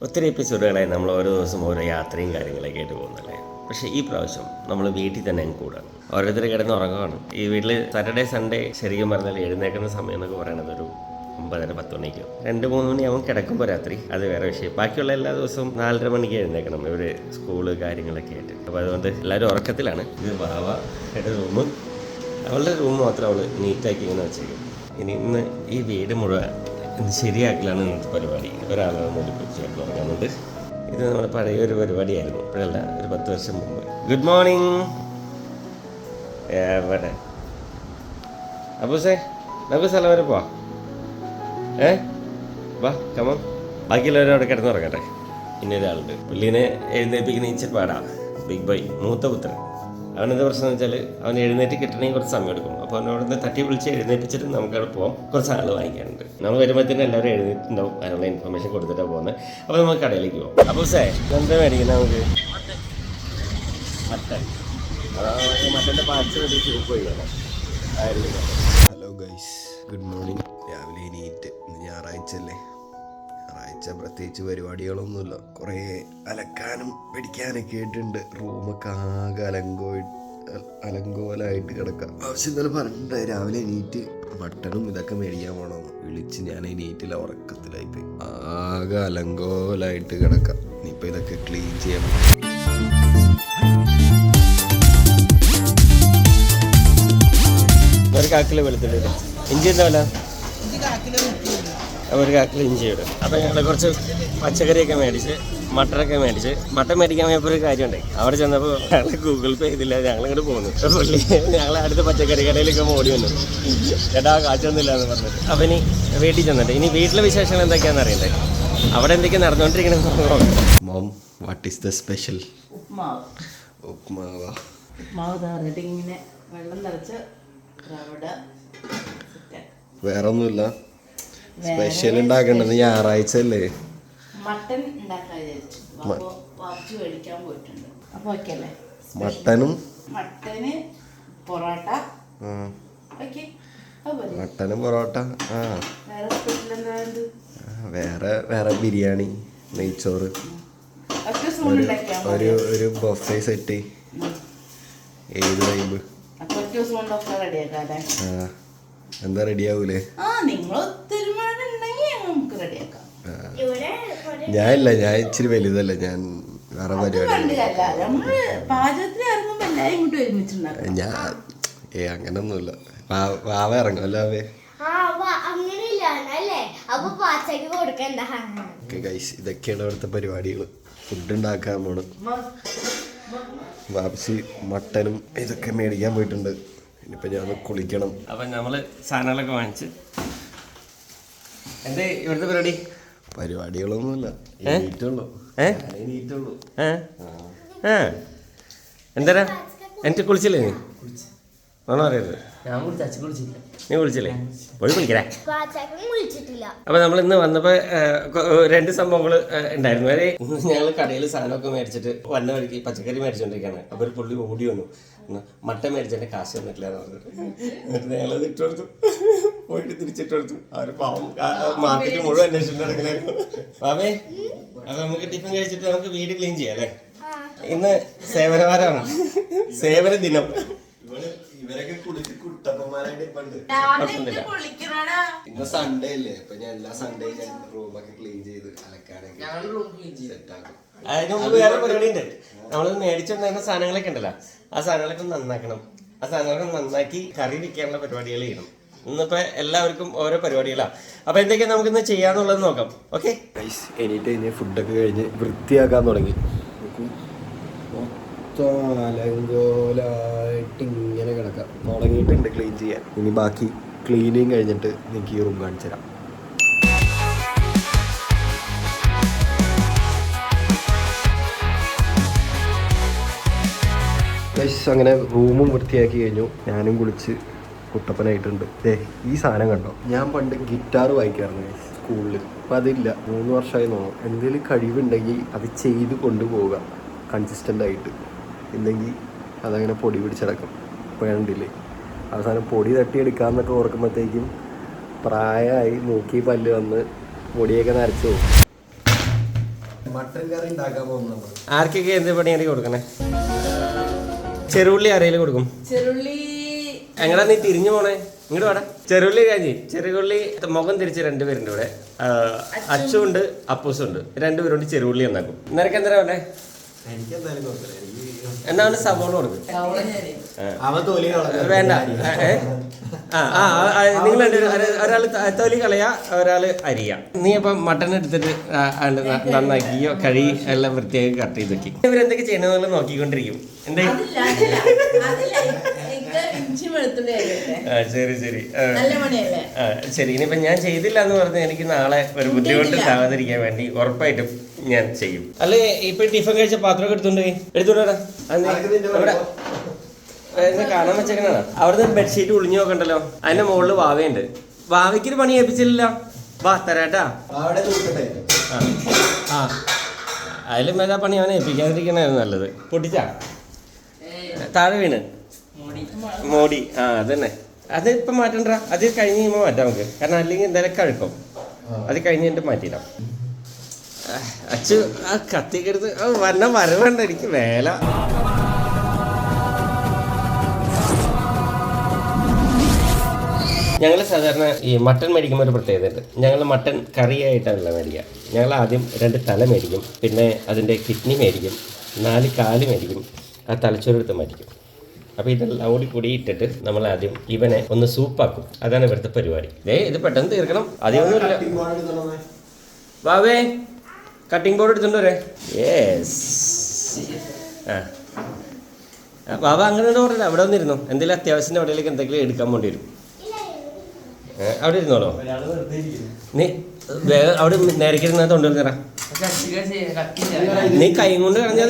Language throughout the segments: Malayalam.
ഒത്തിരി എപ്പിസോഡുകളായി നമ്മൾ ഓരോ ദിവസം ഓരോ യാത്രയും കാര്യങ്ങളൊക്കെ ആയിട്ട് പോകുന്നല്ലേ. പക്ഷേ ഈ പ്രാവശ്യം നമ്മൾ വീട്ടിൽ തന്നെ അങ്ങ് കൂടാണ്. ഓരോരുത്തർ കിടന്ന് ഉറങ്ങുകയാണ്. ഈ വീട്ടിൽ സാറ്റർഡേ സൺഡേ ശരിക്കും പറഞ്ഞാൽ എഴുന്നേക്കുന്ന സമയം എന്നൊക്കെ പറയുന്നത് ഒരു 9:30-10 മണിക്ക് 2-3 മണിയാവും കിടക്കുമ്പോൾ രാത്രി. അത് വേറെ വിഷയം. ബാക്കിയുള്ള എല്ലാ ദിവസവും 4:30 മണിക്ക് എഴുന്നേക്കണം ഇവർ സ്കൂള് കാര്യങ്ങളൊക്കെ ആയിട്ട്. അപ്പോൾ അതുകൊണ്ട് എല്ലാവരും ഉറക്കത്തിലാണ്. ഇത് വാവയുടെ റൂം, അവളുടെ റൂം മാത്രം അവൾ നീറ്റാക്കി ഇങ്ങനെ വെച്ചേക്കും. ഇന്ന് ഈ വീട് മുഴുവൻ ശരിയാക്കലാണ് ഇന്നത്തെ പരിപാടി. ഒരാളാണ് കൊച്ചു തുടങ്ങുന്നത്. ഇത് നമ്മുടെ പഴയ ഒരു പരിപാടിയായിരുന്നു. ഇപ്പോഴല്ല, ഒരു 10 വർഷം മുമ്പ്. Good morning. എവിടെ അപ്പൂസേ, നമുക്ക് സ്ഥലം വരെ പോവാം. വാ കമം. ബാക്കിയുള്ളവരും അവിടെ കിടന്നുറങ്ങട്ടെ. ഇന്നൊരാളുണ്ട്, പുള്ളീനെ എഴുന്നേൽപ്പിക്കുന്ന ഇച്ചിരി പാടാ. ബിഗ് ബോയ്, മൂത്ത പുത്രൻ. അവനെന്താ പ്രശ്നം എന്ന് വെച്ചാൽ അവൻ എഴുന്നേറ്റ് കിട്ടണമെങ്കിൽ കുറച്ച് സമയം എടുക്കും. അപ്പോൾ അവനോട് നിന്ന് തട്ടി വിളിച്ച് എഴുന്നേൽപ്പിച്ചിട്ട് നമുക്ക് അവിടെ പോകാം. കുറച്ച് ആൾ വാങ്ങിക്കാനുണ്ട്. നമ്മൾ വരുമ്പോഴത്തേനും എല്ലാവരും എഴുന്നേറ്റുണ്ടാവും. അതിനുള്ള ഇൻഫർമേഷൻ കൊടുത്തിട്ടാണ് പോകുന്നത്. അപ്പോൾ നമുക്ക് കടയിലേക്ക് പോകാം. അപ്പോൾ സേ എന്താ മേടിക്കുന്നത് നമുക്ക്? മട്ടൻ്റെ പാർട്സ് വേണ്ടി സൂപ്പ് കഴിക്കണം. Hello guys, good morning. രാവിലെ എണീറ്റ്. ഇന്ന് ഞായറാഴ്ച അല്ലേ. ഞായറാഴ്ച പ്രത്യേകിച്ച് പരിപാടികളൊന്നുമില്ല. കുറേ അലക്കാനും പിടിക്കാനൊക്കെ ആയിട്ടുണ്ട്. റൂമൊക്കെ ആകെ അലങ്കോലായിട്ട് കിടക്കാം. ആവശ്യം ഇന്നലെ പറഞ്ഞിട്ട് രാവിലെ എണീറ്റ് മട്ടനും ഇതൊക്കെ മേടിക്കാൻ പോകണമെന്ന് വിളിച്ച് ഞാൻ എണീറ്റില്ല, ഉറക്കത്തിലായിപ്പോയി. ആകെ അലങ്കോലായിട്ട് കിടക്കാം. ഇനിയിപ്പോൾ ഇതൊക്കെ ക്ലീൻ ചെയ്യണം. ഒരു കാക്കിൽ വെളുത്തിട്ട് ഇഞ്ചി എന്താ വില? ഒരു കാക്കിൽ ഇഞ്ചി ഇടും. അപ്പോൾ ഞങ്ങൾ കുറച്ച് പച്ചക്കറിയൊക്കെ മേടിച്ച് മട്ടനൊക്കെ മേടിച്ച്. മട്ടൻ മേടിക്കാൻ പോയപ്പോൾ ഒരു കാര്യമുണ്ടായി. അവിടെ ചെന്നപ്പോൾ ഞങ്ങൾ ഗൂഗിൾ പേ ചെയ്തില്ല. ഞങ്ങളിങ്ങോട്ട് പോകുന്നു. പുള്ളി ഞങ്ങൾ അടുത്ത പച്ചക്കറി കടയിലേക്ക് ഓടി വന്നു. ചേട്ടാ കാശൊന്നുമില്ല എന്ന് പറഞ്ഞിട്ട്. അപ്പോൾ ഇനി വീട്ടിൽ ചെന്നിട്ട് ഇനി വീട്ടിലെ വിശേഷങ്ങൾ എന്തൊക്കെയാണെന്ന് അറിയണ്ടേ. അവിടെ എന്തൊക്കെയാണ് നടന്നുകൊണ്ടിരിക്കണമെന്ന് നോക്കാം. Mom, what is the special? ഉപ്മാവ്. ഇങ്ങനെ വെള്ളം നിറച്ച് വേറെ ഒന്നുമില്ല. സ്പെഷ്യൽ ഉണ്ടാക്കേണ്ടത് ഞായറാഴ്ച അല്ലേ. മട്ടൻ ഉണ്ടാക്കാൻ വിചാരിച്ചു. മേടിക്കാൻ പോയിട്ടുണ്ട്. അപ്പൊ ഓക്കെയല്ലേ? മട്ടന് പൊറോട്ട. മട്ടനും പൊറോട്ട. വേറെ ബിരിയാണി, നെയ്ച്ചോറ്, ഒരു ബൊഫേ സെറ്റ്. ഏത് വൈബ്? എന്താ റെഡിയാവൂലേ? ഞാനില്ല, ഞാൻ ഇച്ചിരി വലുതല്ല. ഞാൻ വേറെ പരിപാടി. ഞാൻ അങ്ങനൊന്നുമില്ല. വാവ ഇറങ്ങുമല്ലോ. ഇതൊക്കെയാണ് ഇവിടുത്തെ പരിപാടികൾ. ഫുഡ് ഉണ്ടാക്കാൻ പോണ്. വാപ്പച്ചി മട്ടനും ഇതൊക്കെ മേടിക്കാൻ പോയിട്ടുണ്ട്. ഇനിയിപ്പോൾ ഞാൻ കുളിക്കണം. അപ്പം നമ്മൾ സാധനങ്ങളൊക്കെ വാങ്ങിച്ച് എന്തേ ഇവിടുത്തെ പരിപാടികളൊന്നുമില്ല. എന്താ എനിക്ക് കുളിച്ചില്ലേ? നീ ആണോ അറിയരുത്? നീ കുളിച്ചില്ലേ? പോയി കുളിക്കലേ. അപ്പൊ നമ്മൾ ഇന്ന് വന്നപ്പോ 2 സംഭവങ്ങൾ ഉണ്ടായിരുന്നു. അതെ, ഞങ്ങൾ കടയിൽ സാധനമൊക്കെ മേടിച്ചിട്ട് വന്ന വഴിക്ക് പച്ചക്കറി മേടിച്ചോണ്ടിരിക്കുകയാണ്. അപ്പൊ ഒരു പുള്ളി ഓടി വന്നു, മട്ടൻ മേടിച്ചതിന്റെ കാശ് തന്നിട്ടില്ല എന്ന് പറഞ്ഞിട്ട്. എന്നിട്ട് ഞങ്ങളത് ഇട്ട് കൊടുത്തു. പോയിട്ട് തിരിച്ചിട്ട് കൊടുത്തു. അവർ പാവം മാർക്കറ്റ് മുഴുവൻ അന്വേഷിച്ചിട്ട് നടക്കണായിരുന്നു. പാവേ, അപ്പൊ നമുക്ക് ടിഫിൻ കഴിച്ചിട്ട് നമുക്ക് വീട് ക്ലീൻ ചെയ്യാം അല്ലേ? ഇന്ന് സേവനവാരമാണ്, സേവന ദിനം. ഇവരൊക്കെ കുളിച്ച് കുട്ടപ്പന്മാരായിട്ട് ഇന്ന് സൺഡേ അല്ലേ. അപ്പൊ ഞാൻ എല്ലാ സൺഡേ ഞാൻ റൂമൊക്കെ ക്ലീൻ ചെയ്ത് അലക്കാനൊക്കെ സെറ്റാക്കും. അതിന് മുമ്പ് വേറെ പരിപാടി ഉണ്ട്. നമ്മൾ മേടിച്ചുകൊണ്ടിരുന്ന സാധനങ്ങളൊക്കെ ഉണ്ടല്ലോ, ആ സാധനങ്ങളൊക്കെ നന്നാക്കണം. ആ സാധനങ്ങളൊക്കെ നന്നാക്കി കറി വെക്കാനുള്ള പരിപാടികൾ ചെയ്യണം. ഇന്നിപ്പോ എല്ലാവർക്കും ഓരോ പരിപാടികളാണ്. അപ്പൊ എന്തൊക്കെയാ നമുക്കിന്ന് ചെയ്യാന്നുള്ളത് നോക്കാം. ഓക്കെ, എണീറ്റ് കഴിഞ്ഞ് ഫുഡൊക്കെ കഴിഞ്ഞ് വൃത്തിയാക്കാൻ തുടങ്ങി. അലങ്കോലായിട്ട് ഇങ്ങനെ കിടക്കാം. തുടങ്ങിയിട്ടുണ്ട് ക്ലീൻ ചെയ്യാൻ. ഇനി ബാക്കി ക്ലീനിങ് കഴിഞ്ഞിട്ട് എനിക്ക് ഈ റൂം കാണിച്ചു തരാം. അങ്ങനെ റൂമും വൃത്തിയാക്കി കഴിഞ്ഞു. ഞാനും കുളിച്ച് കുട്ടപ്പനായിട്ടുണ്ട്. ഈ സാധനം കണ്ടോ? ഞാൻ പണ്ട് ഗിറ്റാർ വായിക്കാറുണ്ട് സ്കൂളിൽ. അപ്പം അതില്ല, 3 വർഷമായി തോന്നും. എന്തെങ്കിലും കഴിവുണ്ടെങ്കിൽ അത് ചെയ്ത് കൊണ്ടുപോവുക കൺസിസ്റ്റൻ്റ് ആയിട്ട്. ഇല്ലെങ്കിൽ അതങ്ങനെ പൊടി പിടിച്ചടക്കും. ഇപ്പോൾ കണ്ടില്ലേ, അവസാനം പൊടി തട്ടിയെടുക്കാമെന്നൊക്കെ ഓർക്കുമ്പോഴത്തേക്കും പ്രായമായി, മൂക്കി പല്ല് വന്ന് മുടിയൊക്കെ നരച്ചു പോകും. മട്ടൻ കറി ഉണ്ടാക്കാൻ പോകുന്നത്. ആർക്കൊക്കെ എന്ത് പണിയാണെങ്കിൽ കൊടുക്കണേ? ചെറുള്ളി അരയിൽ കൊടുക്കും. ചെറുള്ളി എങ്ങടാ നീ തിരിഞ്ഞു പോണേ? ഇങ്ങോട്ട് വേടാ. ചെറുള്ളി കാഞ്ഞി, ചെറുള്ളി മുഖം തിരിച്ച് രണ്ടുപേരുണ്ട് ഇവിടെ. അച്ചുണ്ട് അപ്പൂസും ഉണ്ട്. രണ്ടുപേരുണ്ട് ചെറുള്ളി ഉണ്ടാക്കും. നിനക്ക് എന്താ വേണ്ടേ? എന്താണ് സവോള കൊടുക്കും? വേണ്ട. നിങ്ങൾ ഒരാള് തൊലി കളയാ, ഒരാള് അരിയാ. നീ അപ്പം മട്ടൺ എടുത്തിട്ട് നന്നാക്കിയോ കഴുകി എല്ലാം വൃത്തിയാക്കി കട്ട് ചെയ്ത് വെക്കും. ഇവരെന്തൊക്കെ ചെയ്യണമെന്നുള്ള നോക്കിക്കൊണ്ടിരിക്കും. എന്താ? ശരി ശരി ശരി. ഇനിയിപ്പം ഞാൻ ചെയ്തില്ല എന്ന് പറഞ്ഞ് എനിക്ക് നാളെ ഒരു ബുദ്ധിമുട്ട് സാധിക്കാൻ വേണ്ടി ഉറപ്പായിട്ടും ഞാൻ ചെയ്യും. അല്ലെ ഇപ്പൊ ടിഫിൻ കഴിച്ച പാത്രമൊക്കെ എടുത്തോണ്ടാ കാണാൻ വെച്ചേക്കണ. അവിടുന്ന് ബെഡ്ഷീറ്റ് ഒളിഞ്ഞു നോക്കണ്ടല്ലോ. അതിന്റെ മുകളിൽ വാവയുണ്ട്. വാവയ്ക്കൊരു പണി ഏൽപ്പിച്ചില്ല. വാ തരാട്ടാ. ആ അതിലും ഏതാ പണി അവനെ ഏൽപ്പിക്കാതിരിക്കണായിരുന്നു നല്ലത്. പൊട്ടിച്ചാ താഴെ വീണ് മോടി. അതന്നെ. അത് ഇപ്പം മാറ്റണ്ട. അത് കഴിഞ്ഞ് കഴിയുമ്പോൾ മാറ്റാം നമുക്ക്. കാരണം അല്ലെങ്കിൽ എന്തായാലും കഴുക്കും. അത് കഴിഞ്ഞിട്ട് മാറ്റിയിടാം. അച്ചു ആ കത്തിക്കെടുത്ത് വരവേണ്ട എനിക്ക് വേല. ഞങ്ങൾ സാധാരണ ഈ മട്ടൺ മേടിക്കുമ്പോൾ ഒരു പ്രത്യേകത ഉണ്ട്. ഞങ്ങൾ മട്ടൺ കറിയായിട്ടല്ല മേടിക്കുക. ഞങ്ങൾ ആദ്യം 2 തല മേടിക്കും, പിന്നെ അതിൻ്റെ കിഡ്നി മേടിക്കും, 4 കാല് മേടിക്കും, ആ തലച്ചോറെടുത്ത് മാറ്റിക്കും. അപ്പോൾ ഇതെല്ലാം കൂടി ഇട്ടിട്ട് നമ്മൾ ആദ്യം ഇവനെ ഒന്ന് സൂപ്പാക്കും. അതാണ് ഇവിടുത്തെ പരിപാടി. ഇത് പെട്ടെന്ന് തീർക്കണം. അധികമൊന്നുമില്ല. വാവേ കട്ടിംഗ് ബോർഡ് എടുത്തോണ്ട് വരെ. യെസ്. വാവ അങ്ങനെ പറഞ്ഞില്ല. അവിടെ വന്നിരുന്നു. എന്തെങ്കിലും അത്യാവശ്യത്തിൻ്റെ അവിടേക്ക് എന്തെങ്കിലും എടുക്കാൻ വേണ്ടി വരും. അവിടെ ഇരുന്നോളോ. നീ അവിടെ നേരക്കിരുന്ന തൊണ്ടിൽ കയറാം. നീ കൈ കൊണ്ട് കളഞ്ഞാൽ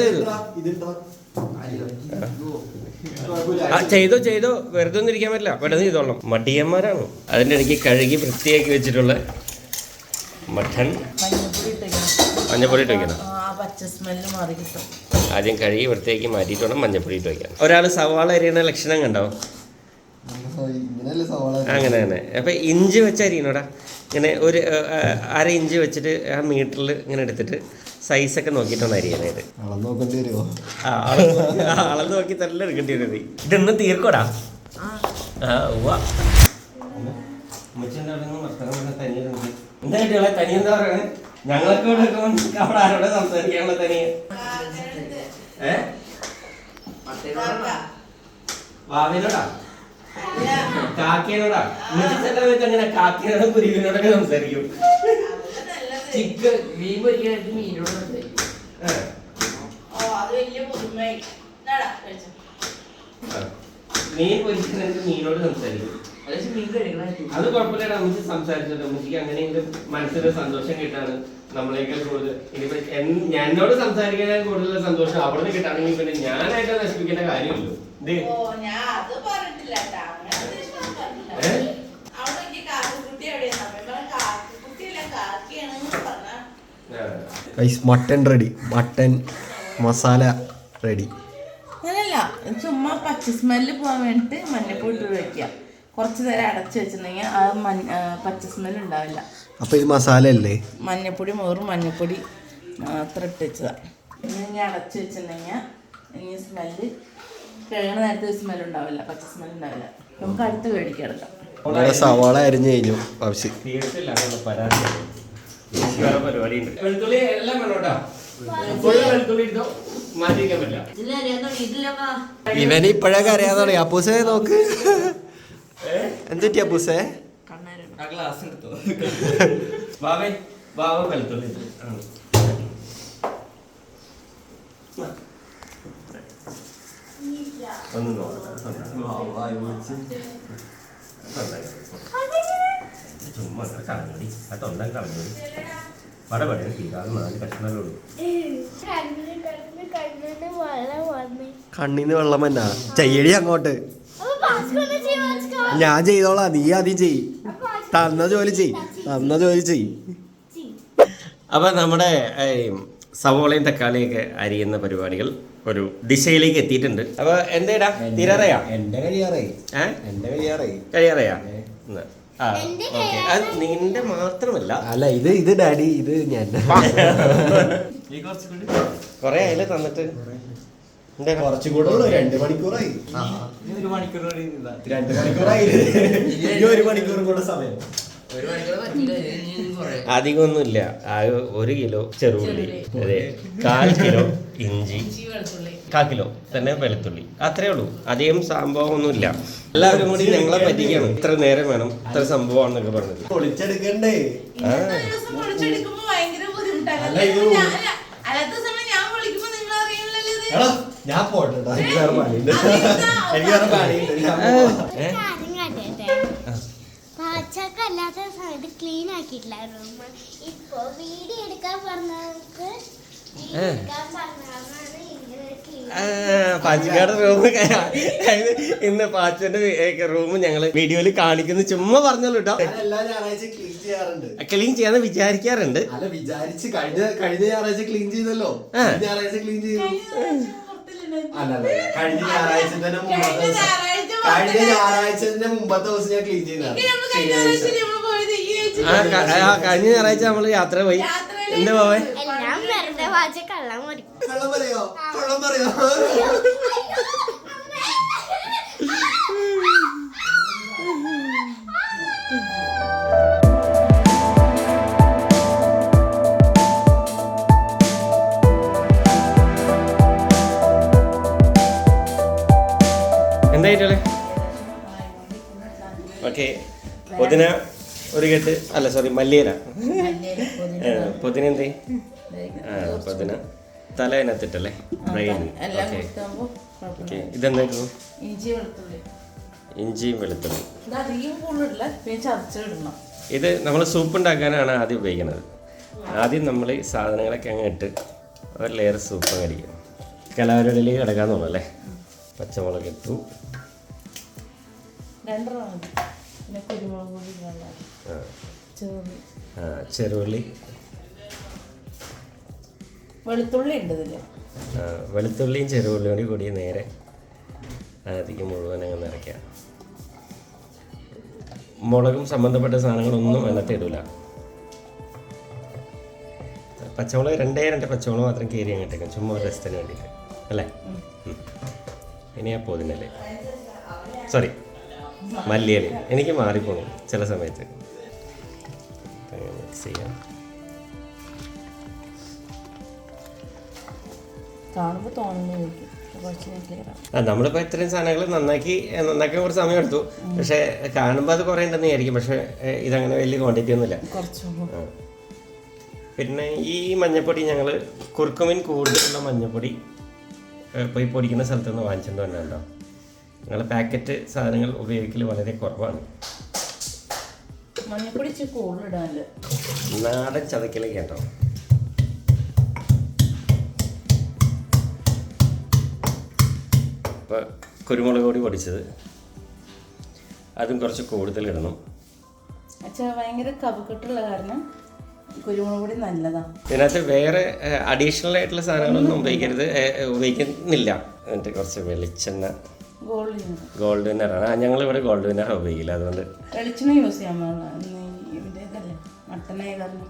ചെയ്തോ വെറുതെ ഒന്നും ഇരിക്കാൻ പറ്റില്ല. പെട്ടെന്ന് ചെയ്തോളാം. മടിയന്മാരാണ്. അതിൻ്റെ ഇടയ്ക്ക് കഴുകി വൃത്തിയാക്കി വെച്ചിട്ടുള്ള മട്ടൺ മഞ്ഞപ്പൊടി ഇട്ട് വയ്ക്കണം. ആദ്യം കഴുകി വൃത്തിയാക്കി മാറ്റിയിട്ട് വേണം മഞ്ഞപ്പൊടി ഇട്ട് വയ്ക്കാൻ. ഒരാൾ സവാള അരിയണ ലക്ഷണം കണ്ടോ? അങ്ങനെ തന്നെ. അപ്പം ഇഞ്ചി വെച്ച് അരിയണോടാ. ഇങ്ങനെ ഒരു 1/2 ഇഞ്ച് വെച്ചിട്ട് ആ മീറ്ററിൽ ഇങ്ങനെ എടുത്തിട്ട് സൈസൊക്കെ നോക്കിയിട്ടാണ് അരിയാനായിട്ട്. അളന്ന് നോക്കി തന്നെ എടുക്കേണ്ടി വരും. ഇതൊന്നും തീർക്കോടാ. എന്താ കിട്ടിയുള്ള തനി എന്താ പറയണേ? ഞങ്ങൾക്ക് അവിടെ ആരോടെ സംസാരിക്കാനുള്ള തനിയെ വാവിനോടാ കാക്കിയനോടാ അങ്ങനെ കാക്കിനോടും കുരുവിനോടൊക്കെ സംസാരിക്കും. ചിക്കൻ മീൻ പൊരിക്കാനായിട്ട് മീനോട് സംസാരിക്കും. മീൻ പൊരിക്കാനായിട്ട് മീനോട് സംസാരിക്കും. അത് കുഴപ്പമില്ല. നമുക്ക് സംസാരിച്ചത് നമുക്ക് അങ്ങനെയെങ്കിലും മനസ്സിന് സന്തോഷം കിട്ടാണ് നമ്മളേക്കാൾ കൂടുതൽ. ഇനിയിപ്പോ എന്നോട് സംസാരിക്കാൻ കൂടുതൽ സന്തോഷം അവിടെ നിന്ന് കിട്ടാണെങ്കിൽ പിന്നെ ഞാനായിട്ട് നശിപ്പിക്കേണ്ട കാര്യമില്ലല്ലോ. Mutton ready. Mutton masala ready. അങ്ങനല്ല, ചുമ്മാ പച്ച സ്മെല്ല് പോകാൻ വേണ്ടിട്ട് മഞ്ഞപ്പൊടി ഇട്ട് വെക്കുക. കുറച്ച് നേരം അടച്ചു വെച്ചിട്ടുണ്ടെങ്കിൽ അത് പച്ച സ്മെല്ല് ഉണ്ടാവില്ല. അപ്പൊ ഇത് മസാല അല്ലേ? മഞ്ഞപ്പൊടി മഞ്ഞപ്പൊടി മാത്രം ഇട്ട് വെച്ചതാണ്. ഇനി അടച്ചു വെച്ചിട്ടുണ്ടെങ്കിൽ ഇനി സ്മെല്ല് കിഴങ്ങ് നേരത്തെ സ്മെല്ല് ഉണ്ടാവില്ല, പച്ച സ്മെല്ല് ഉണ്ടാവില്ല. നമുക്ക് അടുത്ത് മേടിക്കാൻ എടുക്കാം. സവാള അരിഞ്ഞു കഴിഞ്ഞു. ആവശ്യം വെളുത്തുള്ളി എല്ലാം വേണോട്ടാ. ഇവന് ഇപ്പോഴൊക്കെ അറിയാൻ തുടങ്ങി. അപ്പൂസേ നോക്ക്. എന്തുറ്റി അപ്പൂസേ? കണ്ണിന്ന് വെള്ളം വന്നാ ചെയ്യടി അങ്ങോട്ട്. ഞാൻ ചെയ്തോളാം, നീ ആദ്യം ചെയ്. തന്ന ജോലി ചെയ്. അപ്പൊ നമ്മുടെ സവോളയും തക്കാളിയൊക്കെ അരിയുന്ന പരിപാടികൾ ഒരു ദിശയിലേക്ക് എത്തിയിട്ടുണ്ട്. അപ്പൊ എന്തേടാ തീരാറയാ? എന്റെ കഴിയാറായി. കഴിയാറയാ? അത് നിന്റെ മാത്രമല്ല. അല്ല, ഇത് ഡാഡി, ഇത് ഞാൻ. കൊറേ ആയില്ലേ തന്നിട്ട്? കുറച്ചും കൂടെ 2 മണിക്കൂറായി. 2 മണിക്കൂറായി. 1 മണിക്കൂർ കൂടെ സമയം. അധികമൊന്നുമില്ല. ആകെ 1 കിലോ ചെറുള്ളി, അതെ 1/4 കിലോ ഇഞ്ചി, 1/4 കിലോ തന്നെ വെളുത്തുള്ളി, അത്രേ ഉള്ളൂ. അധികം സംഭവമൊന്നുമില്ല. എല്ലാവരും കൂടി ഞങ്ങളെ പറ്റിക്കണം. ഇത്ര നേരം വേണം, ഇത്ര സംഭവമാണെന്നൊക്കെ പറഞ്ഞത്. പൊളിച്ചെടുക്കണ്ടേ? ഞാൻ പോട്ടെ, എനിക്ക് വേറെ പണിയുണ്ട്. പാച്ചക്കല്ലാത്ത സമയത്ത് ക്ലീൻ ആക്കിയിട്ടില്ല റൂം. ഇപ്പൊ വീഡിയോ എടുക്കാൻ പറഞ്ഞവർക്ക് പാച്ചിക്കാട് റൂം ഇന്ന് പാച്ചന്റെ റൂം ഞങ്ങള് വീഡിയോയില് കാണിക്കുന്നു. ചുമ്മാ പറഞ്ഞല്ലോ കേട്ടോ. എല്ലാ ഞായറാഴ്ച ക്ലീൻ ചെയ്യാറുണ്ട്. ക്ലീൻ ചെയ്യാന്ന് വിചാരിക്കാറുണ്ട്. അല്ല, വിചാരിച്ച് കഴിഞ്ഞ ഞായറാഴ്ച ക്ലീൻ ചെയ്തല്ലോ. ഞായറാഴ്ച ക്ലീൻ ചെയ്തു. അല്ലല്ല, കഴിഞ്ഞ ഞായറാഴ്ചന്റെ മുമ്പത്തെ ദിവസം ഞാൻ ക്ലീൻ ചെയ്തതാണ്. കഴിഞ്ഞ ഞായറാഴ്ച നമ്മള് യാത്ര പോയി. എന്താ പോവേ? എല്ലാം വെറുതെ വാച്ച കള്ളം മറിക്കും. കള്ളം പറയോ? കള്ളം പറയോ? എന്തായിട്ടല്ലേ? ഓക്കെ, പുതിന 1 കെട്ട്, അല്ല സോറി മല്ലിയില. പുതിന എന്തേ? പുതിന തല അതിനകത്തിട്ടല്ലേ? ഓക്കെ, ഇതെന്തായിരുന്നു? ഇഞ്ചിയും വെളുത്തുള്ളി. ഇത് നമ്മൾ സൂപ്പ് ഉണ്ടാക്കാനാണ് ആദ്യം ഉപയോഗിക്കുന്നത്. ആദ്യം നമ്മൾ ഈ സാധനങ്ങളൊക്കെ അങ്ങ് ഇട്ട് 1 ലെയർ സൂപ്പ് അങ്ങ് അടിക്കും. കലാവരളിലേക്ക് കിടക്കാൻ തോന്നുന്നല്ലേ? പച്ചമുളക് ഇട്ടു, ചെറുള്ളി, വെളുത്തുള്ളിയും ചെറുള്ളിയും കൂടി നേരെ അതിലേക്ക് മുഴുവൻ അങ്ങ് നിറയ്ക്കുക. മുളകും സംബന്ധപ്പെട്ട സാധനങ്ങളൊന്നും വെള്ളത്തിടൂല. പച്ചമുളക് 2 പച്ചമുളക് മാത്രം കയറി അങ്ങോട്ടേക്കും, ചുമ്മാ ഒരു രസത്തിന് വേണ്ടിയിട്ട് അല്ലേ? ഇനി ആ പുതിനല്ലേ, സോറി മല്ലിയില, എനിക്ക് മാറിപ്പോകും ചില സമയത്ത്. മിക്സ് ചെയ്യാം. നമ്മളിപ്പോൾ ഇത്രയും സാധനങ്ങൾ നന്നാക്കാൻ കുറച്ച് സമയം എടുത്തു. പക്ഷെ കാണുമ്പോൾ അത് കുറേ ഉണ്ടെന്ന് വിചാരിക്കും. പക്ഷെ ഇതങ്ങനെ വലിയ ക്വാണ്ടിറ്റി ഒന്നുമില്ല. പിന്നെ ഈ മഞ്ഞപ്പൊടി ഞങ്ങൾ കുർക്കുമിൻ കൂടുതലുള്ള മഞ്ഞപ്പൊടി പോയി പൊടിക്കുന്ന സ്ഥലത്ത് നിന്ന് വാങ്ങിച്ചിട്ട് തന്നെ ഉണ്ടോ. ഞങ്ങൾ പാക്കറ്റ് സാധനങ്ങൾ ഉപയോഗിക്കൽ വളരെ കുറവാണ്. നാടൻ ചതക്കലേക്ക് കേട്ടോ. അപ്പോൾ കുരുമുളക് പൊടി പൊടിച്ചത് അതും കുറച്ച് കൂടുതൽ ഇടണം. ഭയങ്കര കഫക്കെട്ടുള്ള കാരണം കുരുമുളക് പൊടി നല്ലതാണ്. ഇതിനകത്ത് വേറെ അഡീഷണൽ ആയിട്ടുള്ള സാധനങ്ങളൊന്നും ഉപയോഗിക്കുന്നില്ല. എന്നിട്ട് കുറച്ച് വെളിച്ചെണ്ണ, ഗോൾഡ് വിന്നറാണ്. ഞങ്ങളിവിടെ ഗോൾഡ് വിന്നറാണ് ഉപയോഗിക്കില്ല. അതുകൊണ്ട് വെളിച്ചെണ്ണ യൂസ് ചെയ്യാൻ ഇതല്ലേ മട്ടനായ കാരണം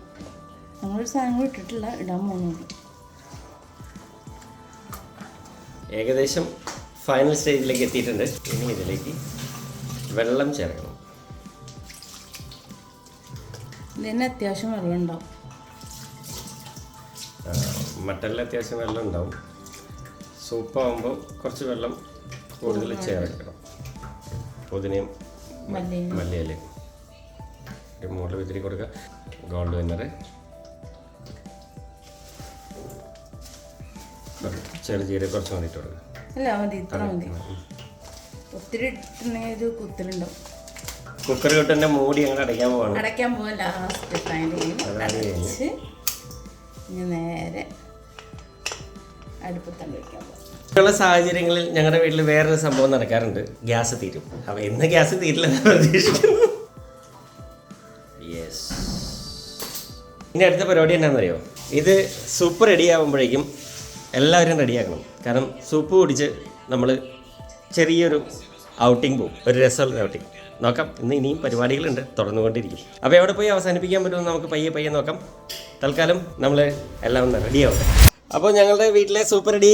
നമ്മളൊരു സാധനങ്ങൾ ഇട്ടിട്ടില്ല, ഇടാൻ പോകുന്നുണ്ട്. ഏകദേശം ഫൈനൽ സ്റ്റേജിലേക്ക് എത്തിയിട്ടുണ്ട്. ഇനി ഇതിലേക്ക് വെള്ളം ചേർക്കണം. ഇതിന് അത്യാവശ്യം വെള്ളം ഉണ്ടാവും. മട്ടനിൽ അത്യാവശ്യം വെള്ളം ഉണ്ടാവും. സൂപ്പാകുമ്പോൾ കുറച്ച് വെള്ളം കൂടുതൽ ചേർക്കണം. പുതിനയും മല്ലിയിലയും ഒരു മുകളിൽ വിത്തിരി കൊടുക്കുക. ഗോൾഡ് വിന്നർ, ചെറുജീരകം കുറച്ച് മതിയിട്ട് കൊടുക്കുക. അല്ല മതി, ഇത്ര മതി. ഒത്തിരി ഇട്ടുണ്ടെങ്കിൽ ഒരു കുത്തലുണ്ടാവും. കുക്കർ കിട്ടുന്ന മൂടി അങ്ങനെ അടയ്ക്കാൻ പോവാണ്. ലാസ്റ്റ് അടച്ച് നേരെ അടുപ്പത്തണ്ട് വയ്ക്കാൻ പോകാം. ഉള്ള സാഹചര്യങ്ങളിൽ ഞങ്ങളുടെ വീട്ടിൽ വേറൊരു സംഭവം നടക്കാറുണ്ട്. ഗ്യാസ് തീരും. അപ്പോൾ ഇന്ന് ഗ്യാസ് തീരില്ലെന്ന് പ്രതീക്ഷിക്കുന്നു. യെസ്. ഇനി അടുത്ത പരിപാടി എന്നാണെന്നറിയോ? ഇത് സൂപ്പ് റെഡി ആകുമ്പോഴേക്കും എല്ലാവരും റെഡിയാക്കണം. കാരണം സൂപ്പ് കുടിച്ച് നമ്മൾ ചെറിയൊരു ഔട്ടിങ് പോകും, ഒരു രസമുള്ള ഔട്ടിങ്. നോക്കാം. ഇനിയും പരിപാടികളുണ്ട്, തുടർന്നുകൊണ്ടിരിക്കും. അപ്പോൾ എവിടെ പോയി അവസാനിപ്പിക്കാൻ പറ്റുമെന്ന് നമുക്ക് പയ്യെ നോക്കാം. തൽക്കാലം നമ്മൾ എല്ലാം ഒന്ന് റെഡിയാവട്ടെ. അപ്പോൾ ഞങ്ങളുടെ വീട്ടിലെ സൂപ്പ് റെഡി.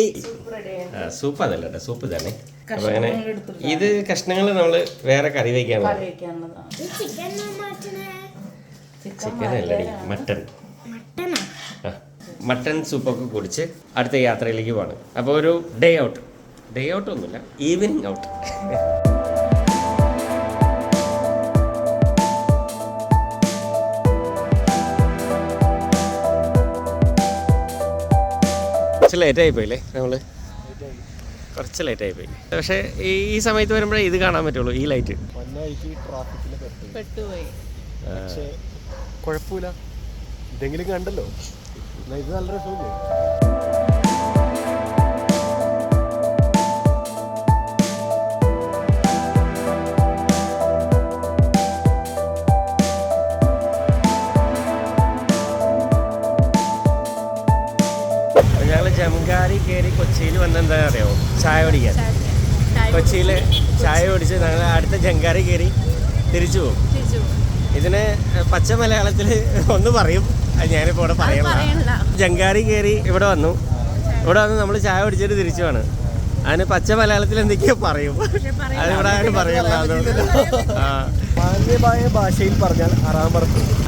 സൂപ്പ് അതല്ല കേട്ടോ, സൂപ്പ് തന്നെ. അപ്പോൾ അങ്ങനെ ഇത് കഷ്ണങ്ങൾ നമ്മൾ വേറെ കറി വയ്ക്കാനുള്ളത്. ചിക്കൻ അല്ലടി, മട്ടൺ. മട്ടൺ സൂപ്പൊക്കെ കുടിച്ച് അടുത്ത യാത്രയിലേക്ക് പോകണം. അപ്പോൾ ഒരു ഡേ ഔട്ട് ഒന്നുമില്ല, ഈവനിങ് ഔട്ട്. കുറച്ച് ലേറ്റായി പോയില്ലേ നമ്മൾ? കുറച്ച് ലേറ്റായി പോയി. പക്ഷേ ഈ സമയത്ത് വരുമ്പോഴേ ഇത് കാണാൻ പറ്റുള്ളൂ, ഈ ലൈറ്റ്. പെട്ടുപോയി. പക്ഷേ കുഴപ്പമില്ല, ഇതെങ്കിലും കണ്ടല്ലോ. ഇത് നല്ല രസമില്ലേ? ഞങ്ങൾ ജംഗാരി കയറി കൊച്ചിയിൽ വന്നെന്താ അറിയാമോ? ചായ കുടിക്കാൻ. കൊച്ചിയിൽ ചായ കുടിച്ച് ഞങ്ങൾ അടുത്ത ജംഗാരി കയറി തിരിച്ചു പോകും. ഇതിന് പച്ച മലയാളത്തിൽ ഒന്ന് പറയും, ഞാനിപ്പോൾ ഇവിടെ പറയണില്ല. ജംഗാരി കയറി ഇവിടെ വന്നു നമ്മൾ ചായ കുടിച്ചിട്ട് തിരിച്ചു പോവാണ്. അതിന് പച്ച മലയാളത്തിൽ എന്തൊക്കെയോ പറയും, അതിവിടെ ആരും പറയണ്ട. മാന്യമായ ഭാഷയിൽ പറഞ്ഞാൽ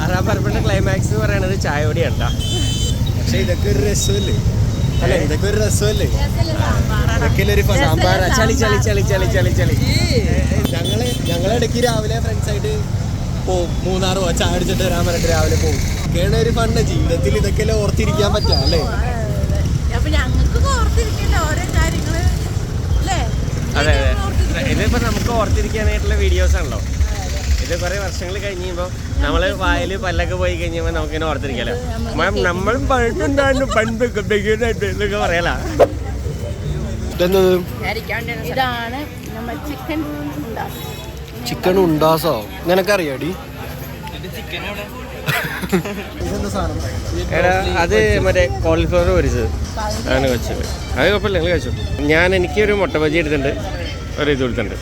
അറാമ്പറപ്പിന്റെ ക്ലൈമാക്സ് എന്ന് പറയുന്നത് ചായ കുടിയണ്ട. പക്ഷെ ഇതൊക്കെ ഒരു രസമല്ലേ? അല്ലെ, ഇതൊക്കെ ഒരു രസമല്ലേ? ചളി ചളി ചളി ചളി ചളി ചളി. ഞങ്ങളിടയ്ക്ക് രാവിലെ ഫ്രണ്ട്സായിട്ട് പോവും, മൂന്നാർ പോവാ, ചായ അടിച്ചിട്ട് വരാൻ പറഞ്ഞിട്ട് രാവിലെ പോകും. ഒക്കെയാണ് ഒരു ഫണ്ട്. ജീവിതത്തിൽ ഇതൊക്കെയല്ലേ ഓർത്തിരിക്കാൻ പറ്റുക അല്ലേ? അതെ ഇതിപ്പോൾ നമുക്ക് ഓർത്തിരിക്കാനായിട്ടുള്ള വീഡിയോസ് ആണല്ലോ. ഇത് കുറേ വർഷങ്ങൾ കഴിഞ്ഞ് കഴിയുമ്പോൾ നമ്മൾ വായിൽ പല്ലൊക്കെ പോയി കഴിഞ്ഞപ്പോൾ നമുക്കിങ്ങനെ ഓർത്തിരിക്കാലോ. നമ്മളും പഴയിട്ടുണ്ടായിരുന്നു പണ്ട് എന്നൊക്കെ പറയാലോ. ഇതാണ് ചിക്കൻ ഉണ്ടാസോ? നിനക്കറിയാടി? എടാ അത് മറ്റേ കോളിഫ്ലവർ പൊരിച്ചത് അങ്ങനെ വെച്ചത്. അത് കുഴപ്പമില്ല, നിങ്ങൾ കഴിച്ചു. എനിക്കൊരു മുട്ട ബജി എടുത്തിട്ടുണ്ട്, ഒരു ഇത് എടുത്തിട്ടുണ്ട്.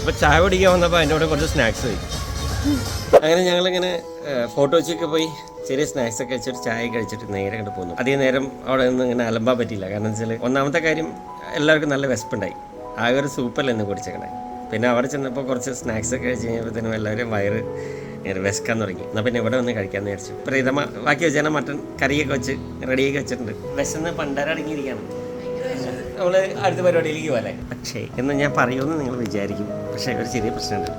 അപ്പോൾ ചായ കുടിക്കാൻ വന്നപ്പോൾ അതിൻ്റെ കൂടെ കുറച്ച് സ്നാക്സ് പോയി. അങ്ങനെ ഞങ്ങളിങ്ങനെ ഫോട്ടോ വെച്ചൊക്കെ പോയി ചെറിയ സ്നാക്സ് ഒക്കെ വെച്ചിട്ട് ചായ കഴിച്ചിട്ട് നേരെ കണ്ട് പോന്നു. അധികം നേരം അവിടെ നിന്ന് ഇങ്ങനെ അലമ്പാൻ പറ്റിയില്ല. കാരണം എന്ന് വെച്ചാൽ ഒന്നാമത്തെ കാര്യം എല്ലാവർക്കും നല്ല വിശപ്പുണ്ടായി. ആകെ ഒരു സൂപ്പല്ല ഇന്ന് കുടിച്ചേക്കണേ. പിന്നെ അവിടെ ചെന്നപ്പോൾ കുറച്ച് സ്നാക്സ് ഒക്കെ കഴിച്ച് കഴിഞ്ഞപ്പോഴത്തേനും എല്ലാവരും വയറ് വിശക്കാൻ തുടങ്ങി. എന്നാൽ പിന്നെ ഇവിടെ വന്ന് കഴിക്കാമെന്ന് വിചാരിച്ചു. പ്രീതമ ബാക്കി വെച്ചാൽ മട്ടൺ കറിയൊക്കെ വെച്ച് റെഡിയാക്കി വെച്ചിട്ടുണ്ട്. വിശന്ന് പണ്ടരടങ്ങിയിരിക്കുകയാണ്. നമ്മൾ അടുത്ത പരിപാടിയിലേക്ക് പോകാല്ലേ. പക്ഷേ എന്ന് ഞാൻ പറയുമെന്ന് നിങ്ങൾ വിചാരിക്കും. പക്ഷേ ഒരു ചെറിയ പ്രശ്നമുണ്ട്.